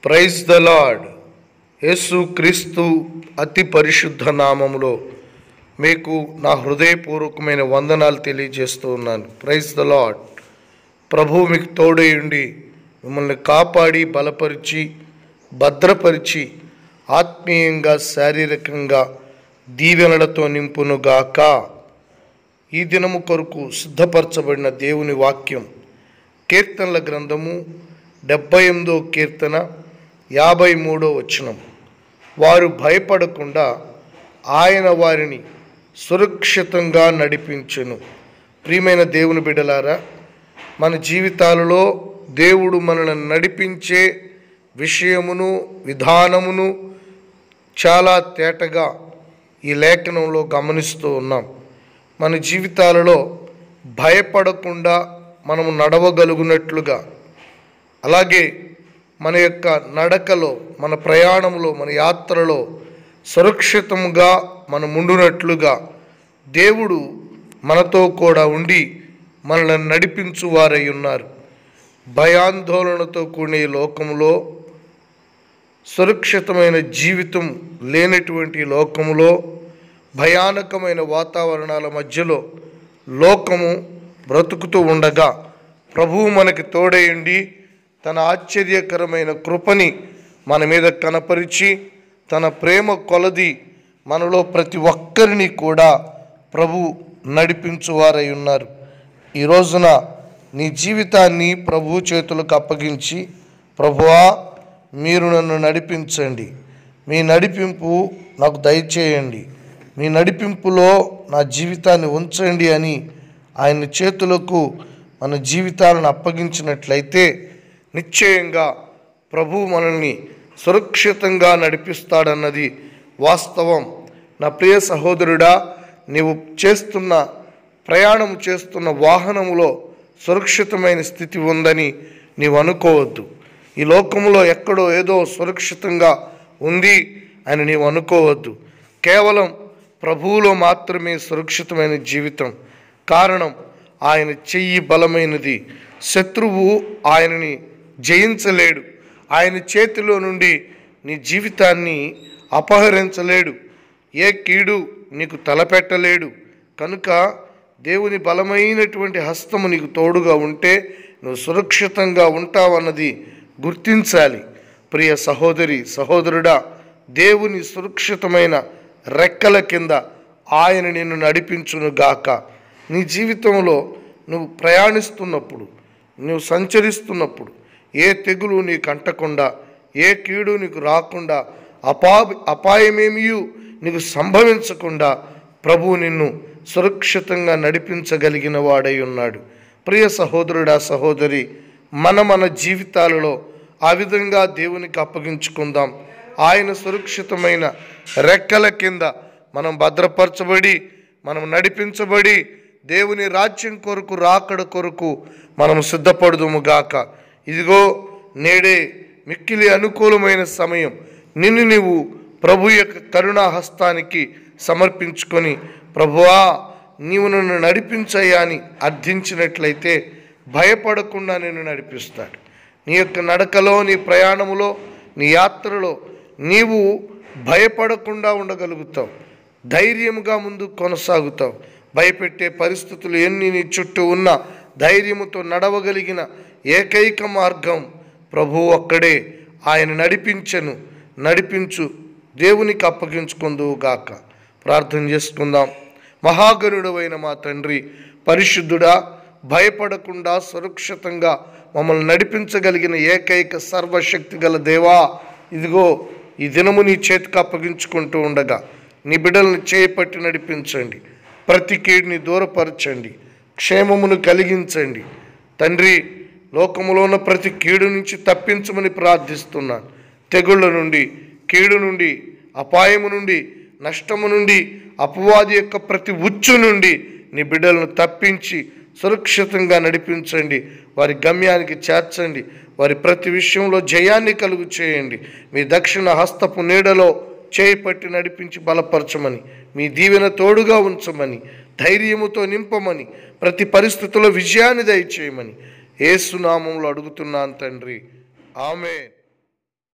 Praise the lord. యేసు క్రీస్తు అతి పరిశుద్ధ నామములో మీకు నా హృదయపూర్వకమైన వందనాలు తెలియజేస్తూ ఉన్నాను. Praise the Lord. ప్రభువు మీకు తోడయుండి మిమ్మల్ని కాపాడి బలపరిచి భద్రపరిచి ఆత్మీయంగా శారీరకంగా దీవెనలతో నింపునుగాక. ఈ దినము కొరకు సిద్ధపరచబడిన దేవుని వాక్యం కీర్తనల గ్రంథము 78వ కీర్తన 53వ వచనం. వారు భయపడకుండా ఆయన వారిని సురక్షితంగా నడిపించును. ప్రియమైన దేవుని బిడ్డలారా, మన జీవితాలలో దేవుడు మనల్ని నడిపించే విషయమును విధానమును చాలా తేటగా ఈ లేఖనంలో గమనిస్తూ ఉన్నాం. మన జీవితాలలో భయపడకుండా మనము నడవగలుగునట్లుగా, అలాగే మన యొక్క నడకలో, మన ప్రయాణంలో, మన యాత్రలో సురక్షితంగా మనం ఉండునట్లుగా దేవుడు మనతో కూడా ఉండి మనల్ని నడిపించువారై ఉన్నారు. భయాందోళనతో కూడిన ఈ లోకంలో, సురక్షితమైన జీవితం లేనటువంటి లోకములో, భయానకమైన వాతావరణాల మధ్యలో లోకము బ్రతుకుతూ ఉండగా ప్రభువు మనకి తోడయుండి తన ఆశ్చర్యకరమైన కృపని మన మీద కనపరిచి తన ప్రేమ కొలది మనలో ప్రతి ఒక్కరిని కూడా ప్రభు నడిపించువారై ఉన్నారు. ఈ రోజున నీ జీవితాన్ని ప్రభు చేతులకు అప్పగించి, ప్రభువా మీరు నన్ను నడిపించండి, మీ నడిపింపు నాకు దయచేయండి, మీ నడిపింపులో నా జీవితాన్ని ఉంచండి అని ఆయన చేతులకు మన జీవితాలను అప్పగించినట్లయితే నిశ్చయంగా ప్రభు మనల్ని సురక్షితంగా నడిపిస్తాడన్నది వాస్తవం. నా ప్రియ సహోదరుడా, నీవు ప్రయాణం చేస్తున్న వాహనములో సురక్షితమైన స్థితి ఉందని నీవు అనుకోవద్దు. ఈ లోకంలో ఎక్కడో ఏదో సురక్షితంగా ఉంది అని నీవు అనుకోవద్దు. కేవలం ప్రభువులో మాత్రమే సురక్షితమైన జీవితం. కారణం, ఆయన చెయ్యి బలమైనది. శత్రువు ఆయనని జయించలేడు. ఆయన చేతిలో నుండి నీ జీవితాన్ని అపహరించలేడు. ఏ కీడు నీకు తలపెట్టలేడు. కనుక దేవుని బలమైనటువంటి హస్తము నీకు తోడుగా ఉంటే నువ్వు సురక్షితంగా ఉంటావన్నది గుర్తించాలి. ప్రియ సహోదరి సహోదరుడా, దేవుని సురక్షితమైన రెక్కల కింద ఆయన నిన్ను నడిపించునుగాక. నీ జీవితంలో నువ్వు ప్రయాణిస్తున్నప్పుడు, నువ్వు సంచరిస్తున్నప్పుడు ఏ తెగులు నీకు అంటకుండా, ఏ కీడు నీకు రాకుండా, అపాయమేమీ నీకు సంభవించకుండా ప్రభువు నిన్ను సురక్షితంగా నడిపించగలిగిన వాడై ఉన్నాడు. ప్రియ సహోదరుడా సహోదరి, మన జీవితాలలో ఆ విధంగా దేవునికి అప్పగించుకుందాం. ఆయన సురక్షితమైన రెక్కల కింద మనం భద్రపరచబడి, మనం నడిపించబడి దేవుని రాజ్యం కొరకు, రాకడ కొరకు మనం సిద్ధపడుదుముగాక. ఇదిగో నేడే మిక్కిలి అనుకూలమైన సమయం. నిన్ను నీవు ప్రభు యొక్క కరుణా హస్తానికి సమర్పించుకొని, ప్రభువా నీవు నన్ను నడిపించయ్యా అని అర్థించినట్లయితే భయపడకుండా నిన్ను నడిపిస్తాడు. నీ యొక్క నడకలో, నీ ప్రయాణములో, నీ యాత్రలో నీవు భయపడకుండా ఉండగలుగుతావు. ధైర్యముగా ముందు కొనసాగుతావు. భయపెట్టే పరిస్థితులు ఎన్ని నీ చుట్టూ ఉన్నా ధైర్యముతో నడవగలిగిన ఏకైక మార్గం ప్రభువు ఒక్కడే. ఆయన నడిపించు దేవునికి అప్పగించుకుందువుగాక. ప్రార్థన చేసుకుందాం. మహాగణుడవైన మా తండ్రి, పరిశుద్ధుడా, భయపడకుండా సురక్షితంగా మమ్మల్ని నడిపించగలిగిన ఏకైక సర్వశక్తి గల దేవా, ఇదిగో ఈ దినము నీ చేతికి అప్పగించుకుంటూ ఉండగా నీ బిడ్డలను చేపట్టి నడిపించండి. ప్రతి కీడుని దూరపరచండి, క్షేమమును కలిగించండి. తండ్రి, లోకములో ఉన్న ప్రతి కీడు నుంచి తప్పించమని ప్రార్థిస్తున్నాను. తెగుళ్ళ నుండి, కీడు నుండి, అపాయము నుండి, నష్టము నుండి, అపవాది యొక్క ప్రతి ఉచ్చు నుండి నీ బిడ్డలను తప్పించి సురక్షితంగా నడిపించండి. వారి గమ్యానికి చేర్చండి. వారి ప్రతి విషయంలో జయాన్ని కలుగు చేయండి. మీ దక్షిణ హస్తపు నీడలో చేపట్టి నడిపించి బలపరచమని, మీ దీవెన తోడుగా ఉంచమని, ధైర్యముతో నింపమని, ప్రతి పరిస్థితుల్లో విజయాన్ని దయచేయమని యేసు నామములో అడుగుతున్నాను తండ్రి. ఆమేన్.